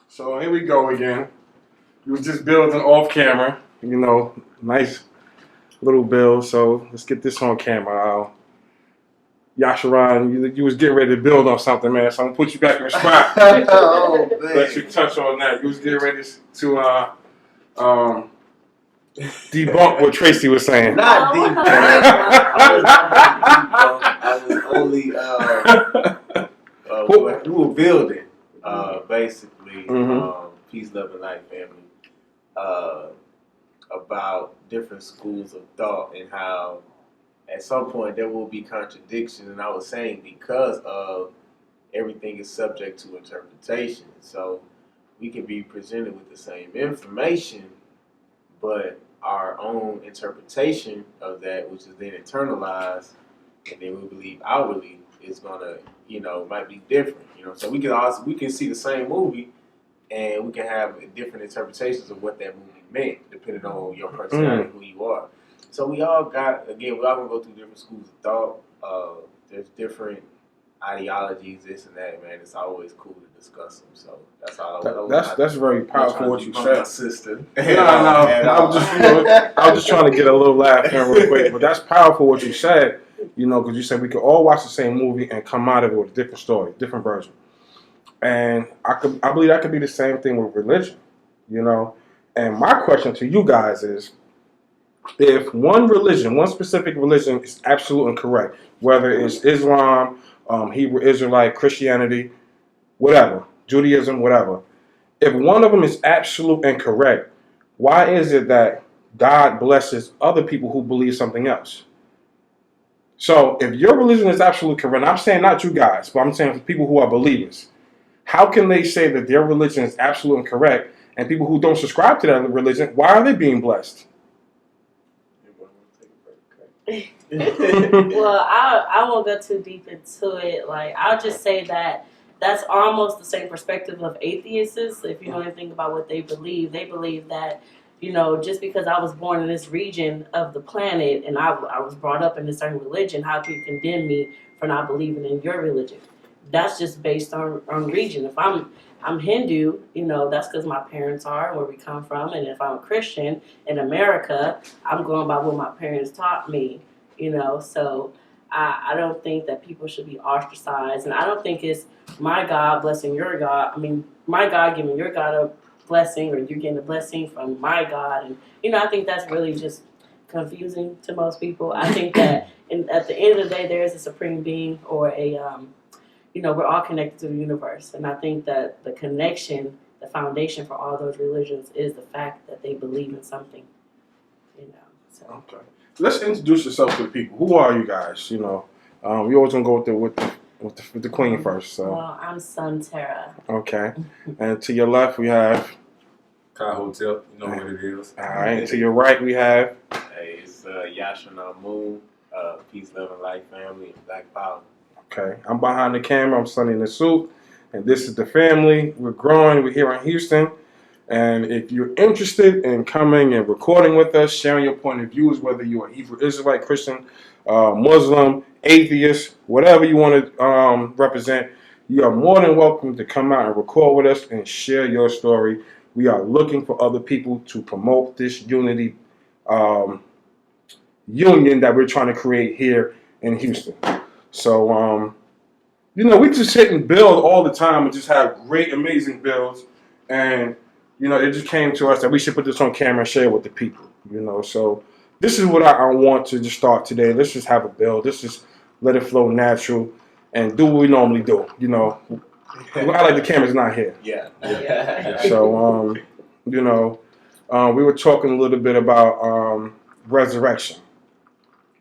So here we go again. We was just building off camera, nice little build. So let's get this on camera. Yasharon, you was getting ready to build on something, man. So I'm gonna put you back in your spot. Oh, man. Let you touch on that. You was getting ready to debunk what Tracy was saying. Not debunk. I was only we were building basically peace, love, and life family about different schools of thought and how at some point there will be contradictions. And I was saying because of everything is subject to interpretation, so we can be presented with the same information, but our own interpretation of that, which is then internalized, and then we believe outwardly is gonna, might be different. So we can see the same movie, and we can have different interpretations of what that movie meant, depending on your personality, who you are. So we all gonna go through different schools of thought. There's different ideologies, this and that, man. It's always cool to discuss them. So that's all. That's very powerful what you said. My sister. I was just trying to get a little laugh in real quick, but that's powerful what you said. Because you said we could all watch the same movie and come out of it with a different story, different version. And I believe that could be the same thing with religion. And my question to you guys is, if one specific religion is absolute and correct, whether it's Islam, Hebrew Israelite, Christianity, whatever, Judaism, whatever, if one of them is absolute and correct, why is it that God blesses other people who believe something else? So if your religion is absolutely correct, I'm saying not you guys, but I'm saying for people who are believers, how can they say that their religion is absolute and correct, and people who don't subscribe to that religion, why are they being blessed? Well, I won't go too deep into it. I'll just say that that's almost the same perspective of atheists. If you know anything about what they believe that, just because I was born in this region of the planet and I was brought up in a certain religion, how can you condemn me for not believing in your religion? That's just based on region. If I'm Hindu, that's because my parents are, where we come from. And if I'm a Christian in America, I'm going by what my parents taught me, So I don't think that people should be ostracized. And I don't think it's my God blessing your God. I mean, my God giving your God a blessing, or you're getting a blessing from my God. And, I think that's really just confusing to most people. I think that at the end of the day, there is a supreme being, or we're all connected to the universe. And I think that the connection, the foundation for all those religions is the fact that they believe in something, So. Okay. Let's introduce yourself to the people. Who are you guys? We always gonna go with the queen first. So. Well, I'm Sun Tara. Okay. And to your left we have Car Hotel. You know what it is. All right. To your right we have. Hey, it's Yasharon Moon, peace, love, and life family, Black Power. Okay. I'm behind the camera. I'm Sonny in the suit, and this is the family. We're growing. We're here in Houston. And if you're interested in coming and recording with us, sharing your point of views, whether you're a Hebrew Israelite, Christian, Muslim, atheist, whatever you want to represent, you are more than welcome to come out and record with us and share your story. We are looking for other people to promote this unity union that we're trying to create here in Houston. So, we just sit and build all the time and just have great, amazing builds. And it just came to us that we should put this on camera and share it with the people, So this is what I want to just start today. Let's just have a build. Let's just let it flow natural and do what we normally do, I like the camera's not here. Yeah. So, we were talking a little bit about resurrection,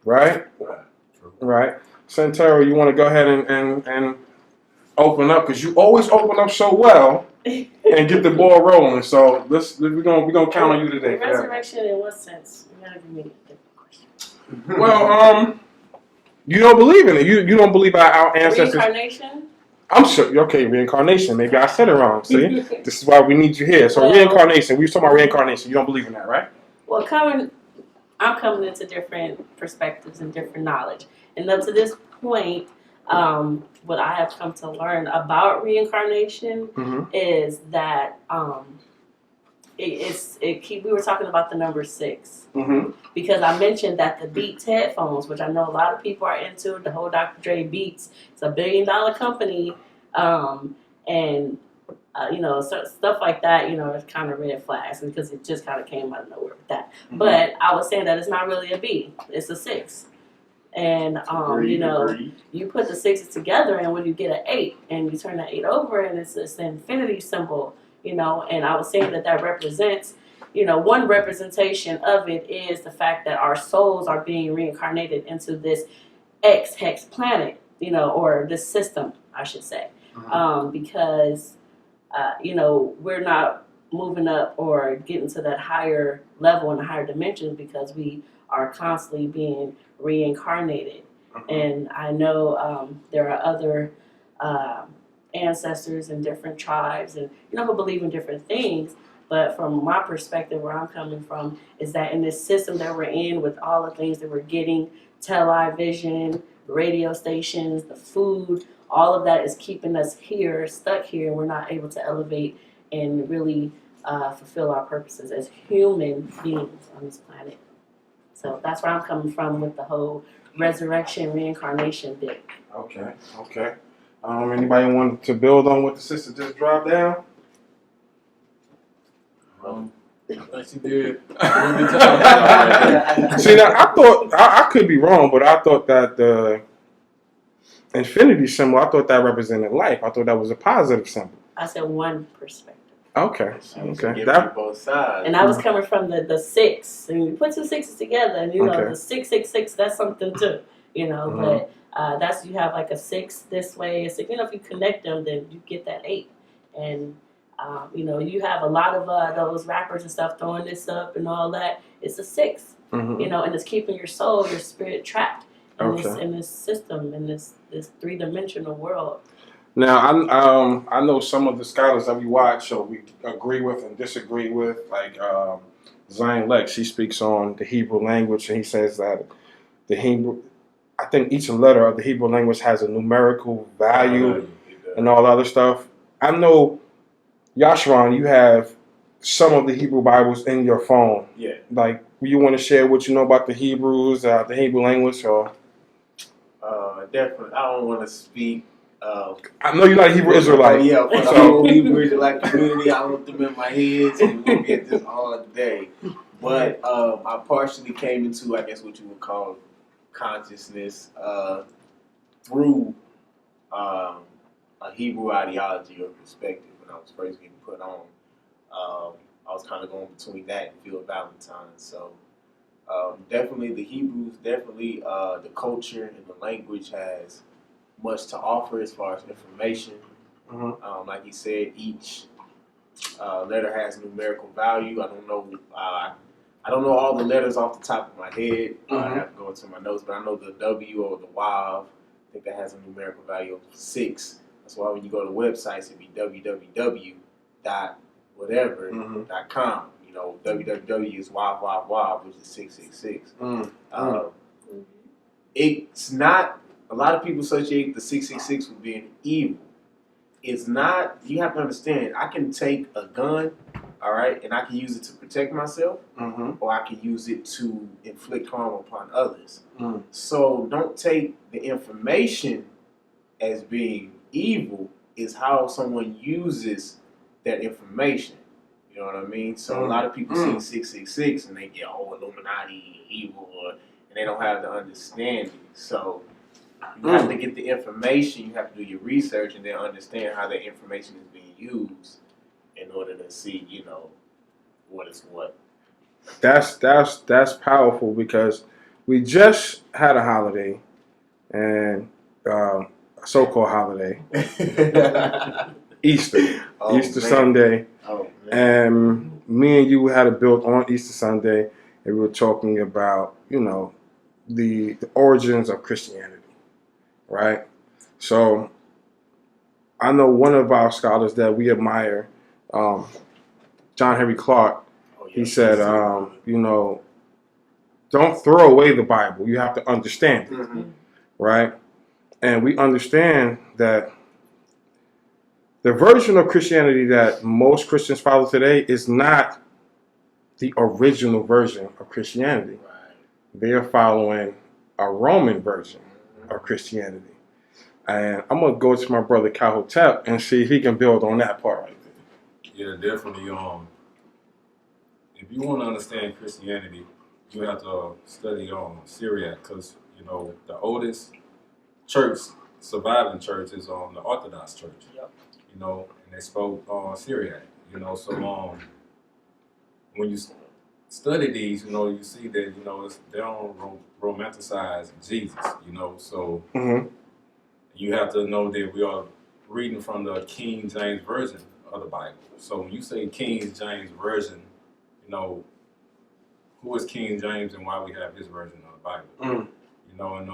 right? Right. Santero, you want to go ahead and open up, because you always open up so well. And get the ball rolling. So we're gonna count on you today. Resurrection in what sense? You gotta give me a different question. Well, you don't believe in it. You don't believe our ancestors. Reincarnation? I'm sure. Okay, reincarnation. Maybe I said it wrong. See, this is why we need you here. So reincarnation. We were talking about reincarnation. You don't believe in that, right? Well, I'm coming into different perspectives and different knowledge, and up to this point, what I have come to learn about reincarnation is that we were talking about the number 6 because I mentioned that the Beats headphones, which I know a lot of people are into, the whole Dr. Dre Beats, it's $1 billion company, and stuff like that. It's kind of red flags because it just kind of came out of nowhere with that. But I was saying that it's not really a B, it's a 6. And you put the 6s together, and when you get an 8, and you turn that 8 over, and it's the infinity symbol. And I was saying that represents, one representation of it is the fact that our souls are being reincarnated into this hex planet, or this system, I should say, because, we're not moving up or getting to that higher level and higher dimensions because we are constantly being reincarnated. And I know there are other ancestors in different tribes and who believe in different things, but from my perspective, where I'm coming from is that in this system that we're in, with all the things that we're getting, television, radio stations, the food, all of that is keeping us here, stuck here, and we're not able to elevate and really fulfill our purposes as human beings on this planet. So that's where I'm coming from with the whole resurrection, reincarnation bit. Okay. Anybody want to build on what the sister just dropped down? I think she did. See, now I thought I could be wrong, but I thought that the infinity symbol, I thought that represented life. I thought that was a positive symbol. I said one perspective. Okay. That both sides. And I was coming from the 6, and you put 2 6s together, and the 666, that's something too, But that's, you have like a 6 this way. It's like, if you connect them, then you get that 8, and you have a lot of those rappers and stuff throwing this up and all that. It's a 6, and it's keeping your soul, your spirit trapped in this system, in this 3-dimensional world. Now, I know some of the scholars that we watch, or we agree with and disagree with, like Zion Lex, he speaks on the Hebrew language, and he says that I think each letter of the Hebrew language has a numerical value and all other stuff. I know, Yashran, you have some of the Hebrew Bibles in your phone. Yeah. Like, you want to share what you know about the Hebrews, the Hebrew language, or? Definitely. I don't want to speak. I know you're not a Hebrew Israelite. Yeah, for the whole Hebrew Israelite community, I want them in my head, so we're going to get this all day. But I partially came into, I guess, what you would call consciousness through a Hebrew ideology or perspective when I was first getting put on. I was kind of going between that and Phil Valentine. So definitely the Hebrews, definitely the culture and the language has much to offer as far as information. Like he said, each letter has numerical value. I don't know all the letters off the top of my head. I have to go into my notes, but I know the W or the Wav, I think that has a numerical value of 6. That's why when you go to websites, it'd be www.whatever.com. www is Wav, which is 666. It's not. A lot of people associate the 666 with being evil. It's not. You have to understand, I can take a gun, all right, and I can use it to protect myself, or I can use it to inflict harm upon others. So don't take the information as being evil. Is how someone uses that information. You know what I mean? So a lot of people see 666 and they get, Illuminati, evil, and they don't have the understanding. So you have to get the information, you have to do your research, and then understand how that information is being used in order to see, what is what. That's powerful, because we just had a holiday, and a so-called holiday, Easter, Easter Sunday, and me and you had a build on Easter Sunday, and we were talking about, the origins of Christianity. Right? So I know one of our scholars that we admire, John Henry Clark, he said, don't throw away the Bible. You have to understand it. Right? And we understand that the version of Christianity that most Christians follow today is not the original version of Christianity. Right. They are following a Roman version of Christianity. And I'm going to go to my brother Kahotep and see if he can build on that part right there. Yeah, definitely. If you want to understand Christianity, you have to study Syriac, because the oldest church, surviving church, is the Orthodox Church. Yep. And they spoke Syriac. So when you study these, you see that they don't romanticize Jesus. So you have to know that we are reading from the King James version of the Bible. So when you say King James version, who is King James and why we have his version of the Bible? And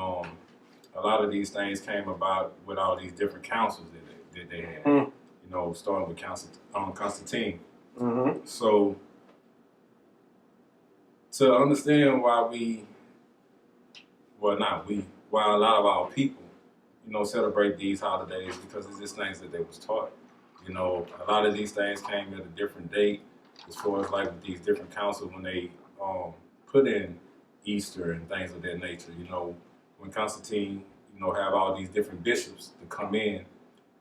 a lot of these things came about with all these different councils that they had. Starting with Constantine. So to understand why why a lot of our people, celebrate these holidays, because it's just things that they was taught. A lot of these things came at a different date, as far as like with these different councils when they put in Easter and things of that nature. When Constantine, have all these different bishops to come in,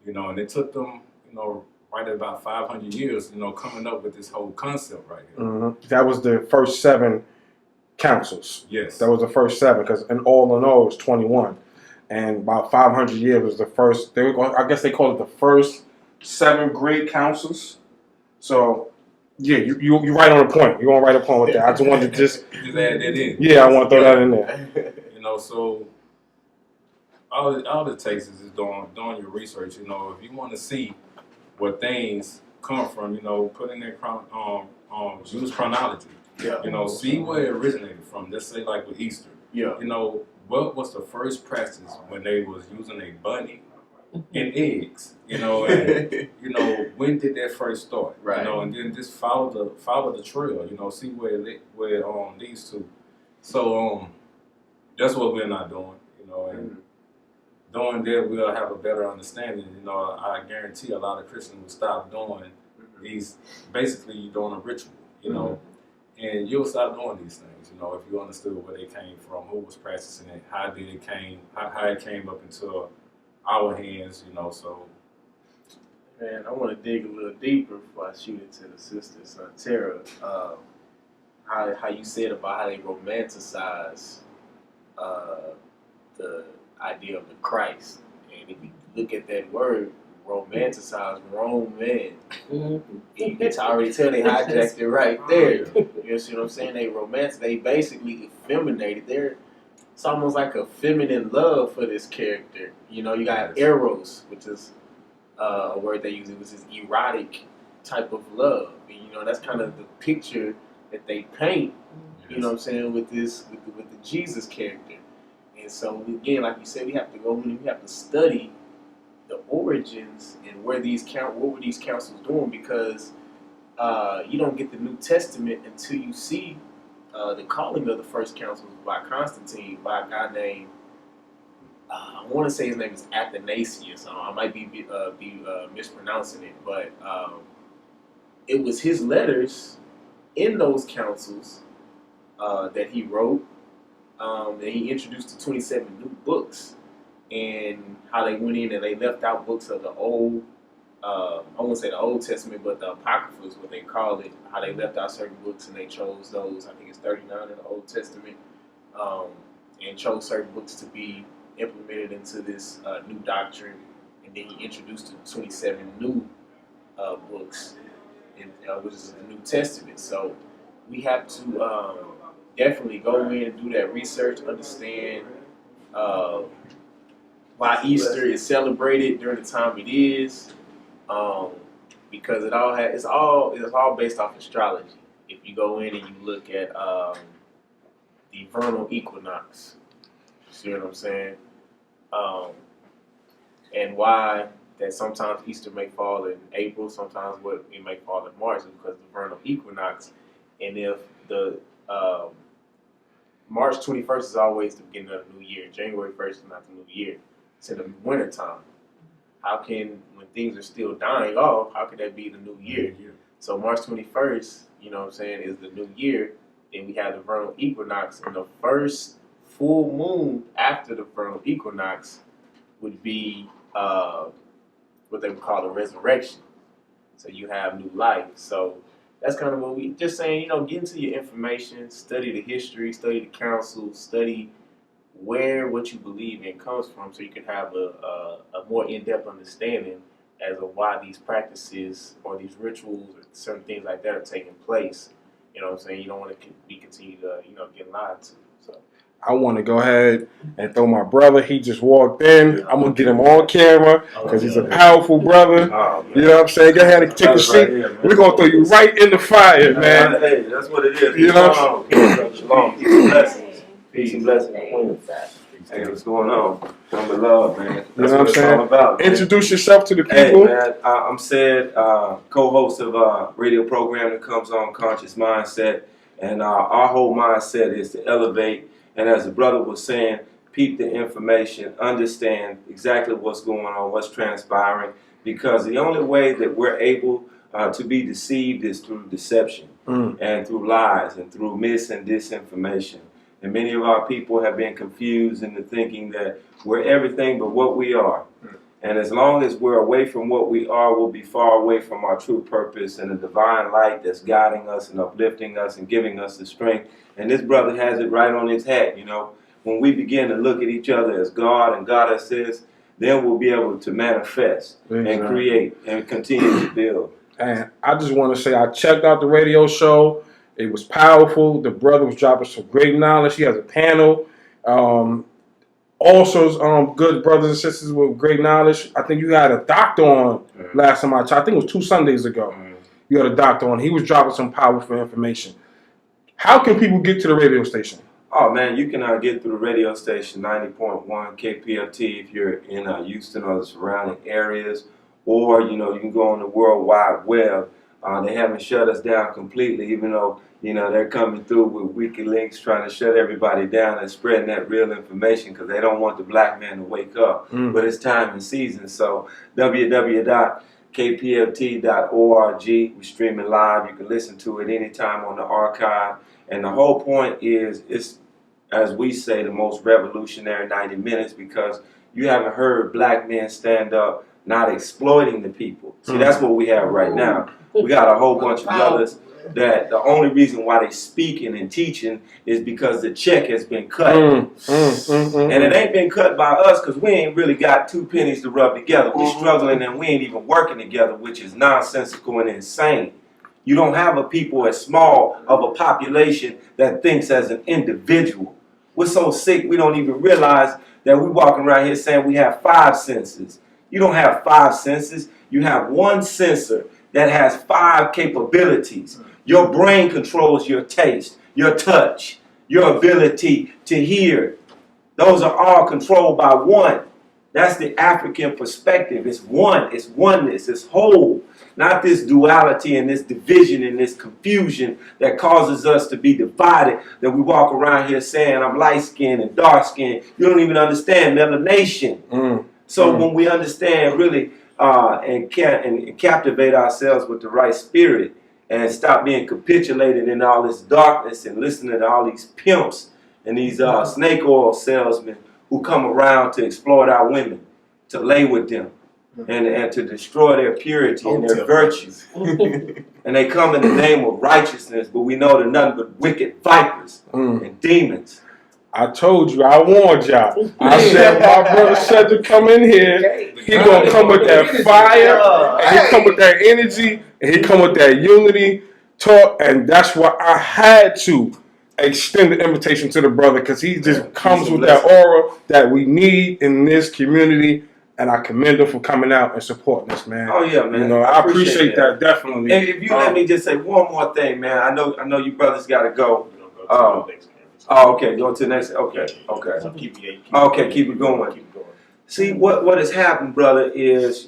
and it took them, right at about 500 years, coming up with this whole concept right here. That was the first 7 councils. Yes. That was the first 7, because in all it was 21. And about 500 years was the first, I guess they call it the first 7 great councils. So, yeah, you're right on the point. You're on right on point with that. I just wanted to just add that in. Yeah, I want to throw that in there. So all it takes is just doing your research. If you want to see where things come from, put in their use chronology. Yeah. See where it originated from. Let's say like with Easter. Yeah. What was the first practice when they was using a bunny and eggs? And when did that first start? Right. And then just follow the trail. See where it leads to. So that's what we're not doing. And doing that, we'll have a better understanding. I guarantee a lot of Christians will stop doing these. Basically, you're doing a ritual. And you'll stop doing these things. If you understood where they came from, who was practicing it, how it came up into our hands. So. Man, I want to dig a little deeper before I shoot it to the sisters. Tara, how you said about how they romanticize the idea of the Christ. And if you look at that word, romanticize, Roman, you can already tell they hijacked it right there. You see what I'm saying? They basically effeminated. It's almost like a feminine love for this character. You got eros, which is a word they use, which is erotic type of love. And, that's kind of the picture that they paint. You know what I'm saying, with the Jesus character. And so again, like you said, we have to go in and we have to study the origins and what were these councils doing, because you don't get the New Testament until you see the calling of the first councils by Constantine, by a guy named I want to say his name is Athanasius. I might be mispronouncing it, but it was his letters in those councils that he wrote, and he introduced the 27 new books, and how they went in and they left out books of the old, I won't say the Old Testament, but the Apocrypha is what they call it, how they left out certain books and they chose those, I think it's 39 in the Old Testament, and chose certain books to be implemented into this new doctrine, and then he introduced the 27 new books, which is the New Testament. So we have to definitely go in and do that research, understand why Easter is celebrated during the time it is, because it's all based off astrology. If you go in and you look at the vernal equinox, see what I'm saying, and why that sometimes Easter may fall in April, sometimes it may fall in March, is because the vernal equinox. And if the March 21st is always the beginning of the new year, January 1st is not the new year. It's in the wintertime. How can, when things are still dying off, how could that be the new year? So March 21st, you know what I'm saying, is the new year. Then we have the vernal equinox, and the first full moon after the vernal equinox would be what they would call the resurrection. So you have new life. So that's kind of what we just saying, you know, get into your information, study the history, study the council, study where what you believe in comes from, so you can have a more in-depth understanding as of why these practices or these rituals or certain things like that are taking place. You know what I'm saying? You don't want to be continue to, you know, get lied to. So I want to go ahead and throw my brother. He just walked in. I'm going to get him on camera because he's a powerful brother. You know what I'm saying? Go ahead and take a seat. We're going to throw you right in the fire, man. Hey, that's what it is. You know? Shalom. Peace and blessings. Peace and blessings. Hey, what's going on? Come with love, man. That's You know what I'm what it's saying? all about. Man. Introduce yourself to the Hey, people. man, I'm Sid, co-host of a radio program that comes on Conscious Mindset. And our whole mindset is to elevate. And as the brother was saying, peep the information, understand exactly what's going on, what's transpiring. Because the only way that we're able to be deceived is through deception and through lies and through mis and disinformation. And many of our people have been confused into thinking that we're everything but what we are. And as long as we're away from what we are, we'll be far away from our true purpose and the divine light that's guiding us and uplifting us and giving us the strength. And this brother has it right on his hat, you know. When we begin to look at each other as God and God assists, then we'll be able to manifest and create and continue to build. And I just want to say I checked out the radio show. It was powerful. The brother was dropping some great knowledge. He has a panel. Also, good brothers and sisters with great knowledge. I think you had a doctor on last time I checked. I think it was 2 Sundays ago. You had a doctor on. He was dropping some powerful information. How can people get to the radio station? Oh, man, you can get through the radio station 90.1 KPFT if you're in Houston or the surrounding areas. Or, you know, you can go on the World Wide Web. They haven't shut us down completely, even though, you know, they're coming through with WikiLeaks trying to shut everybody down and spreading that real information because they don't want the black man to wake up. But it's time and season. So www.kpft.org. We're streaming live. You can listen to it anytime on the archive. And the whole point is, it's, as we say, the most revolutionary 90 minutes because you haven't heard black men stand up not exploiting the people. See, that's what we have right now. We got a whole bunch of brothers that the only reason why they speaking and teaching is because the check has been cut. And it ain't been cut by us because we ain't really got 2 pennies to rub together. We're struggling and we ain't even working together, which is nonsensical and insane. You don't have a people as small of a population that thinks as an individual. We're so sick we don't even realize that we're walking around here saying we have 5 senses. You don't have 5 senses. You have 1 sensor that has 5 capabilities. Your brain controls your taste, your touch, your ability to hear. Those are all controlled by 1. That's the African perspective. It's one. It's oneness. It's whole. Not this duality and this division and this confusion that causes us to be divided. That we walk around here saying I'm light-skinned and dark-skinned. You don't even understand melanation. So when we understand really and captivate ourselves with the right spirit and stop being capitulated in all this darkness and listening to all these pimps and these snake oil salesmen who come around to exploit our women, to lay with them, and to destroy their purity and their virtue. And they come in the name of righteousness, but we know they're nothing but wicked vipers and demons. I told you, I warned y'all. I said, my brother said to come in here, he gonna come with that fire, and he come with that energy, and he come with that unity talk, and that's why I had to extend the invitation to the brother, because he just comes with that aura that we need in this community, and I commend him for coming out and supporting us, man. Oh yeah, man. You know, I appreciate that definitely. And if you let me just say one more thing, man. I know you brothers gotta go. Oh, okay. Go to the next. Okay. So keep it Keep it going. See, what has happened, brother, is,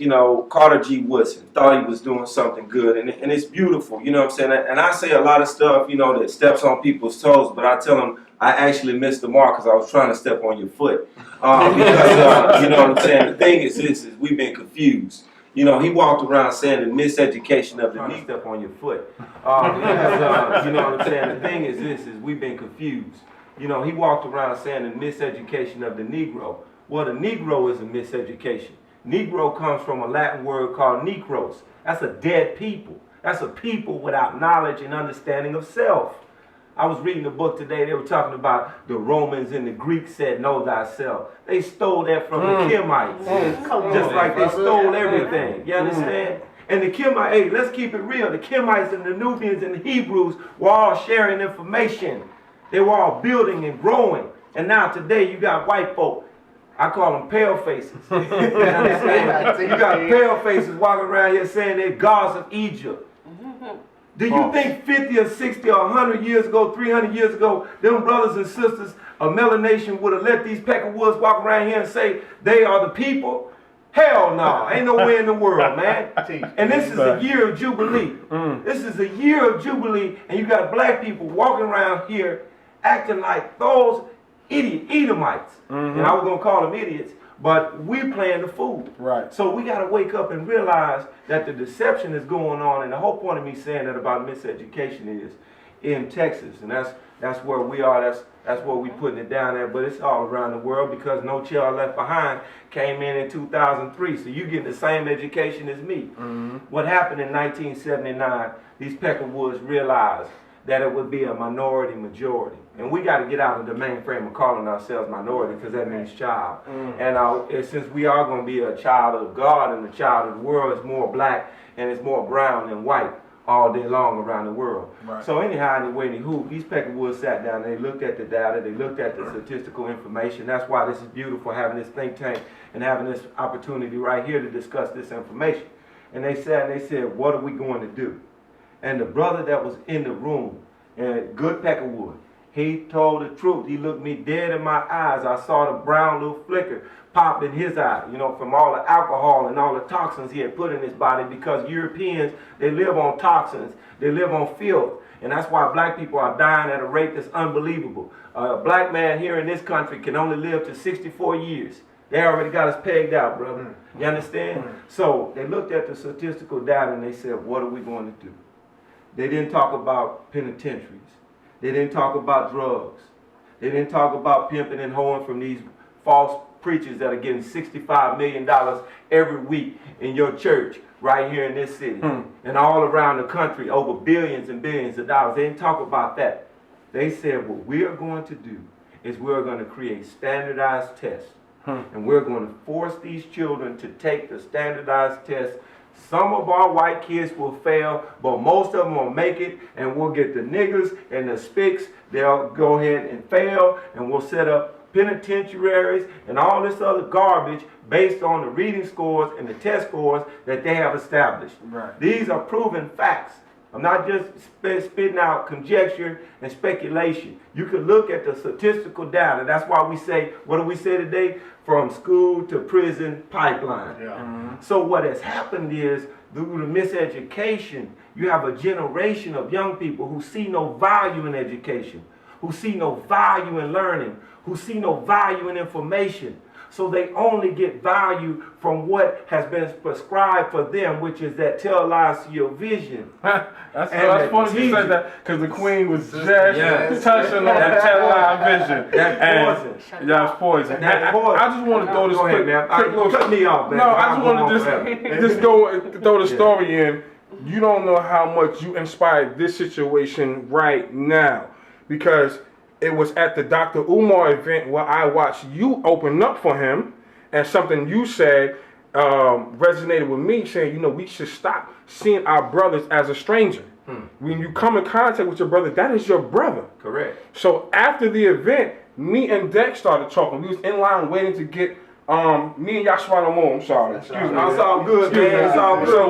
Carter G. Woodson thought he was doing something good, and it's beautiful, you know what I'm saying? And I say a lot of stuff, that steps on people's toes, but I tell them I actually missed the mark because I was trying to step on your foot. Because, you know what I'm saying? The thing is this, is we've been confused. He walked around saying the miseducation of the Negro. Step on your foot. Because, you know what I'm saying? The thing is this, is we've been confused. He walked around saying the miseducation of the Negro. Well, the Negro is a miseducation. Negro comes from a Latin word called necros. That's a dead people. That's a people without knowledge and understanding of self. I was reading a book today. They were talking about the Romans and the Greeks said, know thyself. They stole that from the Kemites. Just like they stole everything. You understand? And the Kemites, hey, let's keep it real. The Kemites and the Nubians and the Hebrews were all sharing information. They were all building and growing. And now today you got white folk. I call them pale faces. You got pale faces walking around here saying they're gods of Egypt. Do you think 50 or 60 or 100 years ago, 300 years ago, them brothers and sisters of melanation would have let these Peckerwoods walk around here and say they are the people? Hell no. Ain't no way in the world, man. And this is a year of Jubilee. This is a year of Jubilee, and you got black people walking around here acting like those Edomites. And I was going to call them idiots, but we're playing the fool. Right. So we got to wake up and realize that the deception is going on, and the whole point of me saying that about miseducation is in Texas, and that's where we are. That's where we putting it down at, but it's all around the world because No Child Left Behind came in 2003, so you get the same education as me. What happened in 1979, these Peckerwoods realized that it would be a minority majority. And we got to get out of the mainframe of calling ourselves minority because that means child. And since we are going to be a child of God and the child of the world, it's more black and it's more brown than white all day long around the world. Right. So anyhow, anywho, these Peckerwoods sat down and they looked at the data, they looked at the statistical information. That's why this is beautiful, having this think tank and having this opportunity right here to discuss this information. And they said, what are we going to do? And the brother that was in the room, good Peckerwood, he told the truth. He looked me dead in my eyes. I saw the brown little flicker pop in his eye, from all the alcohol and all the toxins he had put in his body, because Europeans, they live on toxins. They live on filth. And that's why black people are dying at a rate that's unbelievable. A black man here in this country can only live to 64 years. They already got us pegged out, brother. You understand? So they looked at the statistical data and they said, what are we going to do? They didn't talk about penitentiaries. They didn't talk about drugs. They didn't talk about pimping and hoeing from these false preachers that are getting $65 million every week in your church right here in this city and all around the country, over billions and billions of dollars. They didn't talk about that. They said what we are going to do is we're going to create standardized tests and we're going to force these children to take the standardized tests. Some of our white kids will fail, but most of them will make it, and we'll get the niggers and the spicks. They'll go ahead and fail, and we'll set up penitentiaries and all this other garbage based on the reading scores and the test scores that they have established. Right. These are proven facts. I'm not just spitting out conjecture and speculation. You can look at the statistical data. That's why we say, what do we say today? From school to prison pipeline. Yeah. So what has happened is, through the miseducation, you have a generation of young people who see no value in education, who see no value in learning, who see no value in information. So they only get value from what has been prescribed for them, which is that tell lies to your vision. That's funny you said that, because the Queen was just touching on the tell lie vision. That's poison. That's poison. That's poison. I just want to throw this quick little... Cut me off, man. No, I just want to just throw the story in. You don't know how much you inspired this situation right now, because it was at the Dr. Umar event where I watched you open up for him, and something you said resonated with me, saying, we should stop seeing our brothers as a stranger. When you come in contact with your brother, that is your brother. Correct. So after the event, me and Dex started talking. We was in line waiting to get me and Yashua I'm sorry. Excuse me. It's all good, man. It's all good. So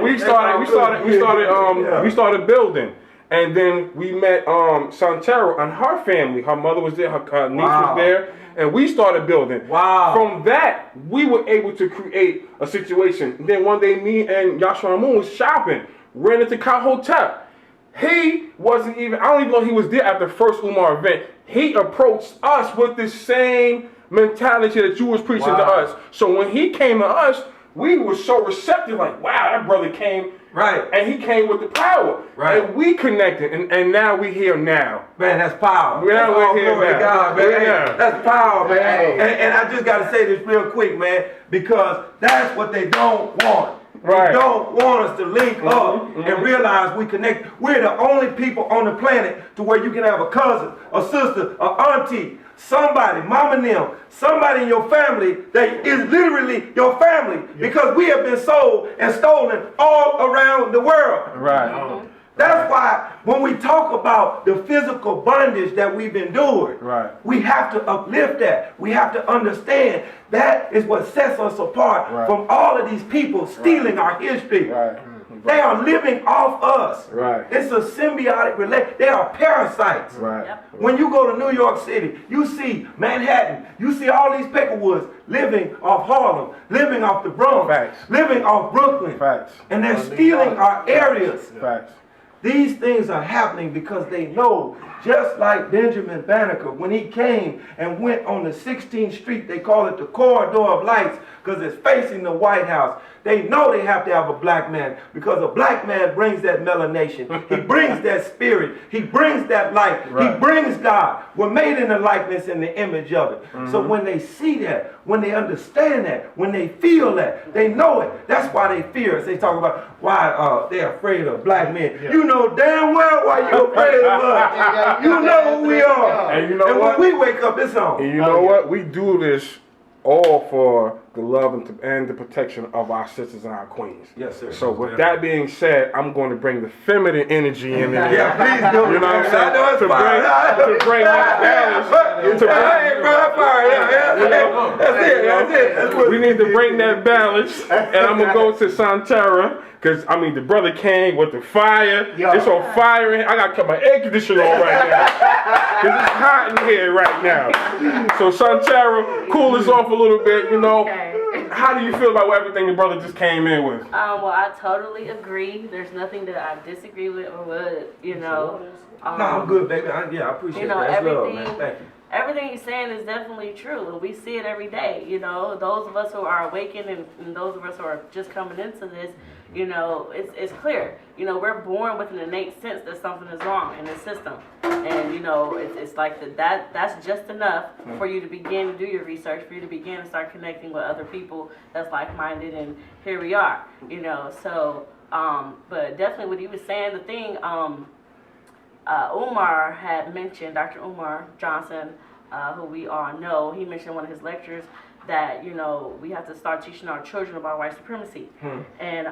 we started building. And then we met Santero and her family. Her mother was there, her niece was there, and we started building. Wow. From that, we were able to create a situation. Then one day, me and Yashar Moon was shopping, ran into Kahotep. He wasn't even, I don't even know he was there at the first Umar event. He approached us with the same mentality that you was preaching to us. So when he came to us, we were so receptive, like, wow, that brother came. Right. And he came with the power. Right. And we connected. And now we here now. Man, that's power. Now we're here now. God, man. Yeah. That's power, man. Hey. And I just got to say this real quick, man, because that's what they don't want. Right. They don't want us to link up and realize we connect. We're the only people on the planet to where you can have a cousin, a sister, a auntie, somebody, mama and them, somebody in your family that is literally your family, because we have been sold and stolen all around the world. Right. That's why when we talk about the physical bondage that we've endured, we have to uplift that. We have to understand that is what sets us apart from all of these people stealing our history. They are living off us. It's a symbiotic relationship. They are parasites. When you go to New York City, you see Manhattan, you see all these Peckerwoods living off Harlem, living off the Bronx, living off Brooklyn. And they're stealing our areas. These things are happening because they know, just like Benjamin Banneker, when he came and went on the 16th Street, they call it the Corridor of Lights because it's facing the White House. They know they have to have a black man because a black man brings that melanation. He brings that spirit. He brings that light. He brings God. We're made in the likeness and the image of it. So when they see that, when they understand that, when they feel that, they know it. That's why they fear us. They talk about why they're afraid of black men. You know damn well why you're afraid of us. You know who we are. And you know what? When we wake up, it's on. And you know what? We do this all for the love and the protection of our sisters and our queens. Yes, sir. So with that being said, I'm going to bring the feminine energy in there. Yeah, please do. You know what I'm saying? I know it's fire. To bring that balance. That's it. We need to bring that balance. And I'm going to go to Santara. Because, I mean, the brother came with the fire. It's on fire in here. I got to cut my air conditioner on right now. Because it's hot in here right now. So, Santara, cool us off a little bit, you know. How do you feel about everything the brother just came in with? Well, I totally agree. There's nothing that I disagree with or would, you know. No, I'm good, baby. I appreciate that. That's love, man. Thank you. Everything you're saying is definitely true, and we see it every day. You know, those of us who are awakened and those of us who are just coming into this, you know, it's clear. You know, we're born with an innate sense that something is wrong in the system, and you know, it's like that's just enough for you to begin to do your research, for you to begin to start connecting with other people that's like-minded, and here we are. You know, so but definitely what he was saying, the thing. Umar had mentioned, Dr. Umar Johnson, who we all know, he mentioned in one of his lectures that, you know, we have to start teaching our children about white supremacy. And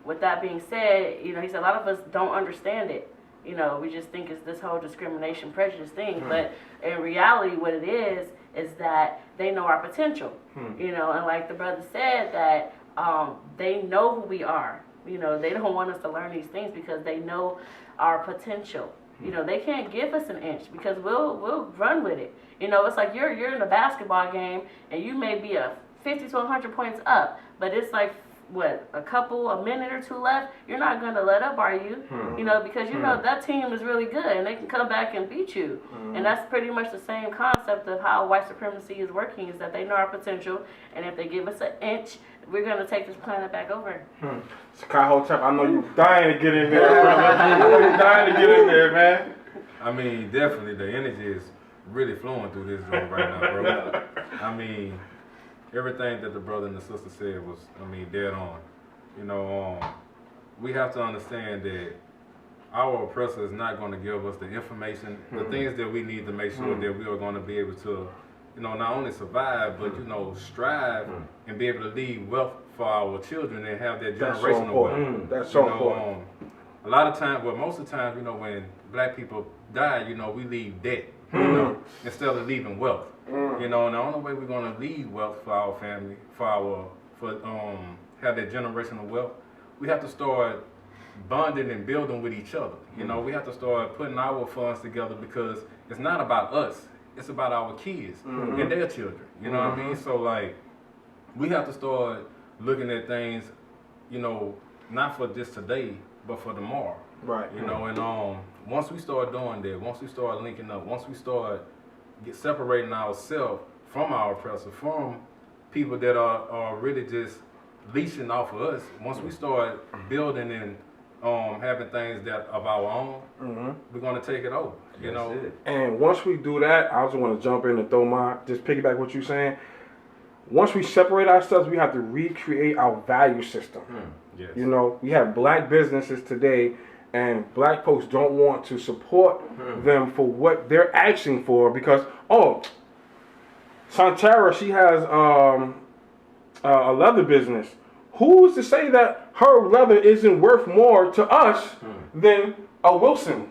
with that being said, you know, he said a lot of us don't understand it. You know, we just think it's this whole discrimination, prejudice thing. But in reality, what it is that they know our potential. You know, and like the brother said, that they know who we are. You know, they don't want us to learn these things because they know our potential. You know, they can't give us an inch because we'll run with it. You know, it's like you're in a basketball game and you may be a 50 to 100 points up, but it's like a minute or two left. You're not going to let up, are you? You know, because you know that team is really good and they can come back and beat you. And that's pretty much the same concept of how white supremacy is working, is that they know our potential, and if they give us an inch, we're going to take this planet back over. Kai Hotep, I know you're dying to get in there, brother. I know you're dying to get in there, man. I mean, definitely the energy is really flowing through this room right now, bro. I mean, everything that the brother and the sister said was, I mean, dead on. You know, we have to understand that our oppressor is not going to give us the information, the things that we need to make sure that we are going to be able to, you know, not only survive, but, you know, strive and be able to leave wealth for our children and have that generational wealth. That's so important. A lot of times, well, most of the time, you know, when black people die, you know, we leave debt, you know, instead of leaving wealth. You know, and the only way we're going to leave wealth for our family, have that generational wealth, we have to start bonding and building with each other. You know, we have to start putting our funds together because it's not about us. It's about our kids and their children. You know what I mean? So like, we have to start looking at things, you know, not for just today, but for tomorrow. Right. You know, and once we start doing that, once we start linking up, once we start separating ourselves from our oppressor, from people that are really just leeching off of us, once we start building and having things that of our own, we're gonna take it over. You know. And once we do that, I also want to jump in and throw just piggyback what you're saying. Once we separate ourselves, we have to recreate our value system. Yes. You know, we have black businesses today, and black folks don't want to support them for what they're asking for because, Santara, she has a leather business. Who's to say that her leather isn't worth more to us than a Wilson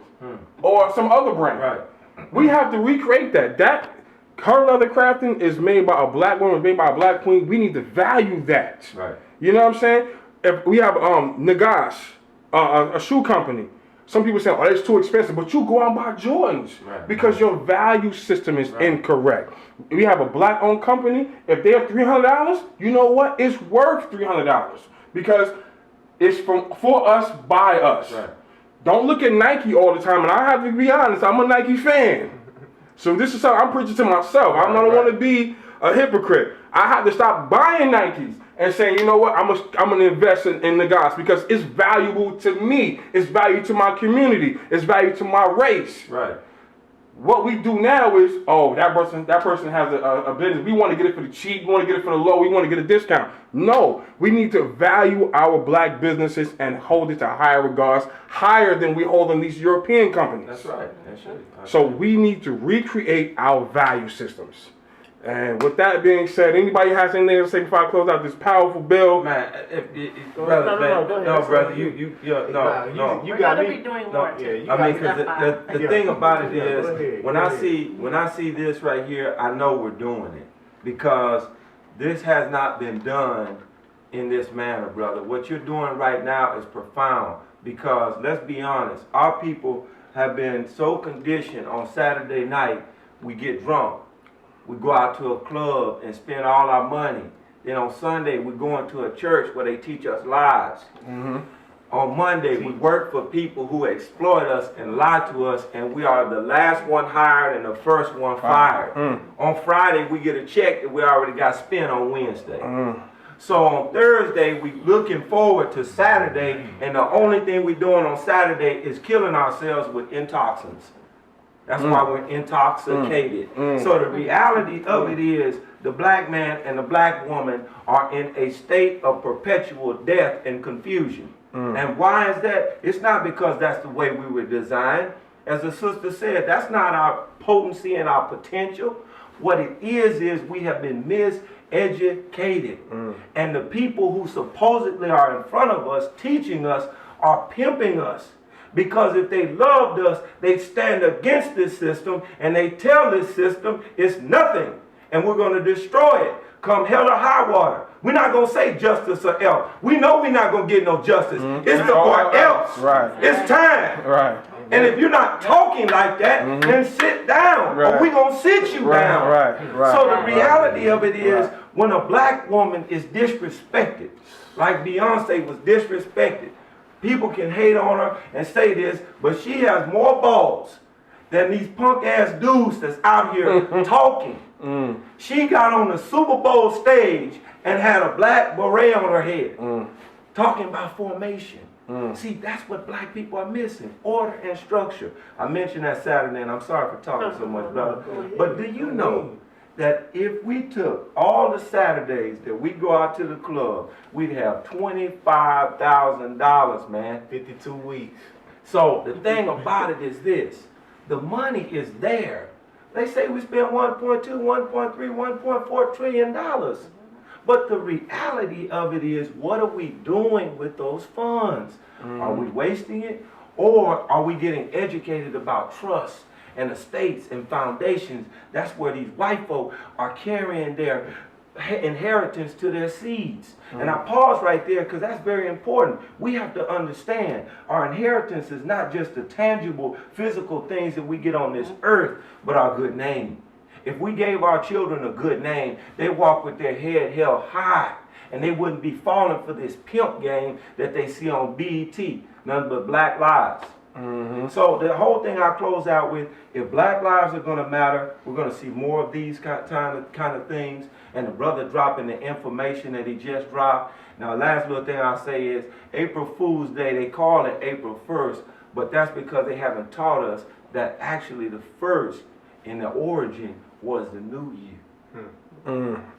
or some other brand? Right. We have to recreate that. Her leather crafting is made by a black woman, made by a black queen. We need to value that. Right. You know what I'm saying? If we have Nagash, a shoe company. Some people say, it's too expensive, but you go out and buy Jordans because your value system is incorrect. We have a black-owned company. If they have $300, you know what? It's worth $300 because it's for us, by us. Right. Don't look at Nike all the time, and I have to be honest, I'm a Nike fan. So this is something I'm preaching to myself. I don't want to be a hypocrite. I have to stop buying Nikes and saying, you know what, I'm gonna invest in the gods because it's valuable to me. It's value to my community. It's value to my race. Right. What we do now is, that person has a business. We want to get it for the cheap. We want to get it for the low. We want to get a discount. No, we need to value our black businesses and hold it to higher regards, higher than we hold on these European companies. That's right. That's right. So we need to recreate our value systems. And with that being said, anybody has anything to say before I close out this powerful bill? Man, No, brother, you got We're me. gonna be doing more too. I mean, because the thing about it is, when I see this right here, I know we're doing it because this has not been done in this manner, brother. What you're doing right now is profound because let's be honest, our people have been so conditioned on Saturday night, we get drunk. We go out to a club and spend all our money. Then on Sunday, we go into a church where they teach us lies. On Monday, we work for people who exploit us and lie to us, and we are the last one hired and the first one fired. On Friday, we get a check that we already got spent on Wednesday. So on Thursday, we looking forward to Saturday, and the only thing we're doing on Saturday is killing ourselves with intoxicants. That's why we're intoxicated. So the reality of it is the black man and the black woman are in a state of perpetual death and confusion. And why is that? It's not because that's the way we were designed. As the sister said, that's not our potency and our potential. What it is we have been miseducated. And the people who supposedly are in front of us teaching us are pimping us. Because if they loved us, they'd stand against this system and they tell this system it's nothing and we're going to destroy it. Come hell or high water. We're not going to say justice or else. We know we're not going to get no justice. It's the or else. Right. It's time. Right. And if you're not talking like that, then sit down. Or we're going to sit you down. Right. So the reality of it is when a black woman is disrespected, like Beyonce was disrespected, people can hate on her and say this, but she has more balls than these punk ass dudes that's out here talking. She got on the Super Bowl stage and had a black beret on her head, talking about formation. See, that's what black people are missing, order and structure. I mentioned that Saturday, and I'm sorry for talking so much, brother. But do you know that if we took all the Saturdays that we go out to the club, we'd have $25,000, man. 52 weeks. So the thing about it is this. The money is there. They say we spend $1.2, $1.3, $1.4 trillion. But the reality of it is, what are we doing with those funds? Are we wasting it? Or are we getting educated about trust and estates and foundations? That's where these white folk are carrying their inheritance to their seeds. And I pause right there because that's very important. We have to understand our inheritance is not just the tangible, physical things that we get on this earth, but our good name. If we gave our children a good name, they walk with their head held high, and they wouldn't be falling for this pimp game that they see on BET, nothing but black lives. So the whole thing I close out with, if black lives are going to matter, we're going to see more of these kind of things. And the brother dropping the information that he just dropped. Now, last little thing I'll say is April Fool's Day, they call it April 1st, but that's because they haven't taught us that actually the first in the origin was the new year.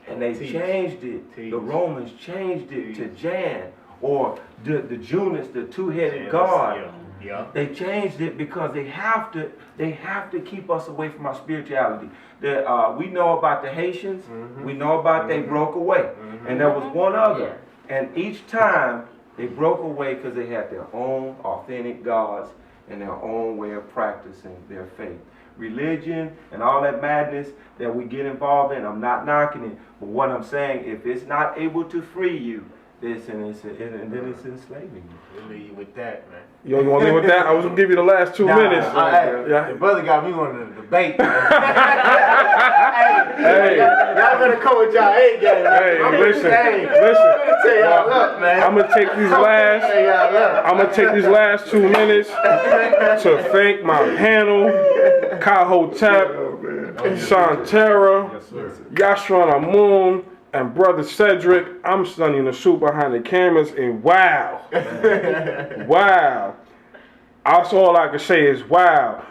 And they changed it. The Romans changed it to Jan, or the Junus, the two-headed god. Yeah. They changed it because they have to keep us away from our spirituality. We know about the Haitians, we know about they broke away, and there was one other, and each time they broke away because they had their own authentic gods and their own way of practicing their faith. Religion and all that madness that we get involved in, I'm not knocking it, but what I'm saying, if it's not able to free you, then it's enslaving you. We'll leave you with that, man. You want me with that? I was gonna give you the last 2 minutes. The brother got me wanting to debate, man. Hey, y'all better come with y'all A game. hey, listen. I'm gonna tell y'all up, man. I'm gonna take these last 2 minutes to thank my panel, Kahotep, Shantara, Yashran Amun, and Brother Cedric. I'm Sonny the Soup behind the cameras, and wow. Wow. That's all I can say is wow.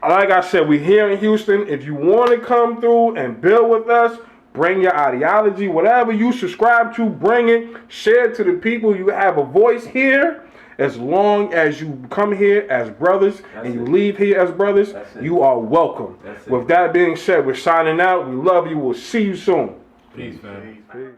Like I said, we here in Houston. If you want to come through and build with us, bring your ideology, whatever you subscribe to, bring it. Share it to the people. You have a voice here. As long as you come here as brothers and you leave here as brothers, you are welcome. With that being said, we're signing out. We love you. We'll see you soon. Peace, man. Peace.